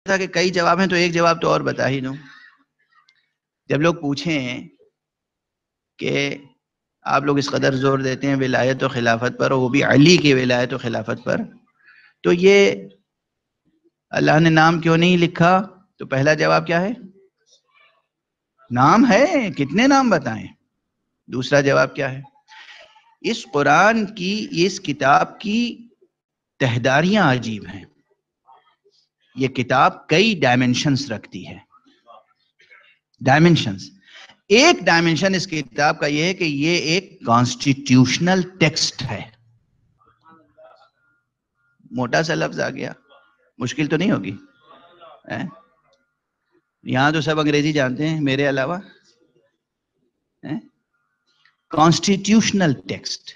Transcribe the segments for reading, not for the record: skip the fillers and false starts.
تھا کہ کئی جواب ہیں تو ایک جواب تو اور بتا ہی دوں. جب لوگ پوچھیں کہ آپ لوگ اس قدر زور دیتے ہیں ولایت و خلافت پر، اور وہ بھی علی کی ولایت و خلافت پر، تو یہ اللہ نے نام کیوں نہیں لکھا؟ تو پہلا جواب کیا ہے؟ نام ہے، کتنے نام بتائیں. دوسرا جواب کیا ہے؟ اس قرآن کی، اس کتاب کی تہداریاں عجیب ہیں. یہ کتاب کئی ڈائمنشنز رکھتی ہے. ڈائمنشنز، ایک ڈائمنشن اس کتاب کا یہ ہے کہ یہ ایک کانسٹیٹیوشنل ٹیکسٹ ہے. موٹا سا لفظ آ گیا، مشکل تو نہیں ہوگی. یہاں تو سب انگریزی جانتے ہیں میرے علاوہ. کانسٹیٹیوشنل ٹیکسٹ،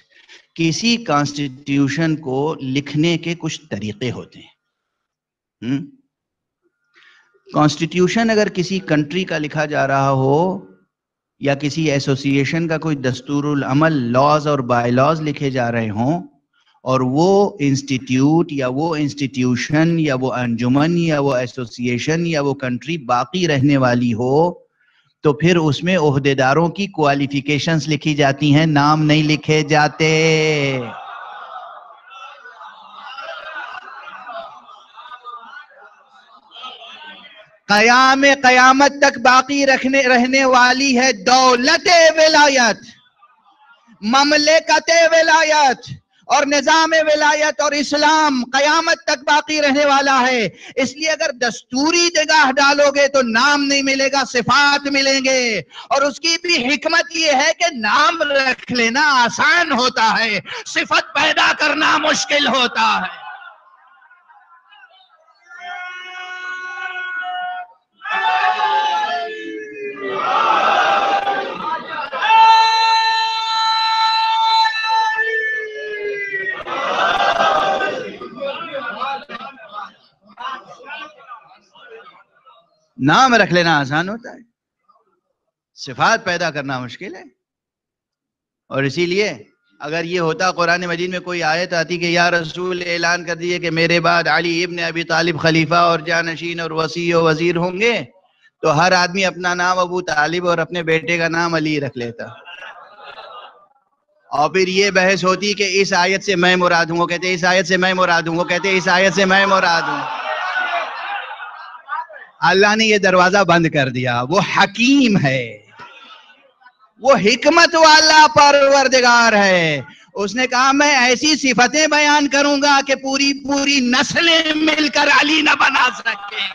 کسی کانسٹیٹیوشن کو لکھنے کے کچھ طریقے ہوتے ہیں. کانسٹیٹیوشن اگر کسی کنٹری کا لکھا جا رہا ہو یا کسی ایسوسی ایشن کا کوئی دستور العمل، لاز اور بائی لاز لکھے جا رہے ہوں، اور وہ انسٹیٹیوٹ یا وہ انسٹیٹیوشن یا وہ انجمن یا وہ ایسوسی ایشن یا وہ کنٹری باقی رہنے والی ہو، تو پھر اس میں عہدیداروں کی کوالیفیکیشنز لکھی جاتی ہیں، نام نہیں لکھے جاتے. قیامت تک باقی رہنے والی ہے دولت ولایت، مملکت ولایت اور نظام ولایت اور اسلام قیامت تک باقی رہنے والا ہے. اس لیے اگر دستوری نگاہ ڈالو گے تو نام نہیں ملے گا، صفات ملیں گے. اور اس کی بھی حکمت یہ ہے کہ نام رکھ لینا آسان ہوتا ہے، صفت پیدا کرنا مشکل ہوتا ہے. نام رکھ لینا آسان ہوتا ہے، صفات پیدا کرنا مشکل ہے. اور اسی لیے اگر یہ ہوتا قرآن مجید میں کوئی آیت آتی کہ یا رسول اعلان کر دیئے کہ میرے بعد علی ابن ابی طالب خلیفہ اور جانشین اور وصی و وزیر ہوں گے، تو ہر آدمی اپنا نام ابو طالب اور اپنے بیٹے کا نام علی رکھ لیتا. اور پھر یہ بحث ہوتی کہ اس آیت سے میں مراد ہوں، وہ کہتے اس آیت سے میں مراد ہوں، وہ کہتے اس آیت سے میں مراد ہوں. اللہ نے یہ دروازہ بند کر دیا. وہ حکیم ہے، وہ حکمت والا پروردگار ہے. اس نے کہا میں ایسی صفتیں بیان کروں گا کہ پوری نسلیں مل کر علی نہ بنا سکیں.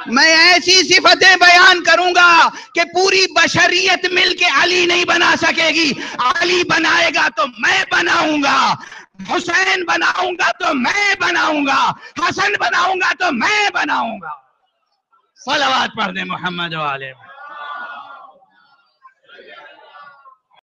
میں ایسی صفتیں بیان کروں گا کہ پوری بشریت مل کے علی نہیں بنا سکے گی. علی بنائے گا تو میں بناؤں گا، حسین بناؤں گا تو میں بناؤں گا، حسن بناؤں گا تو میں بناؤں گا. صلوات پڑھ دیں محمد و آلہ.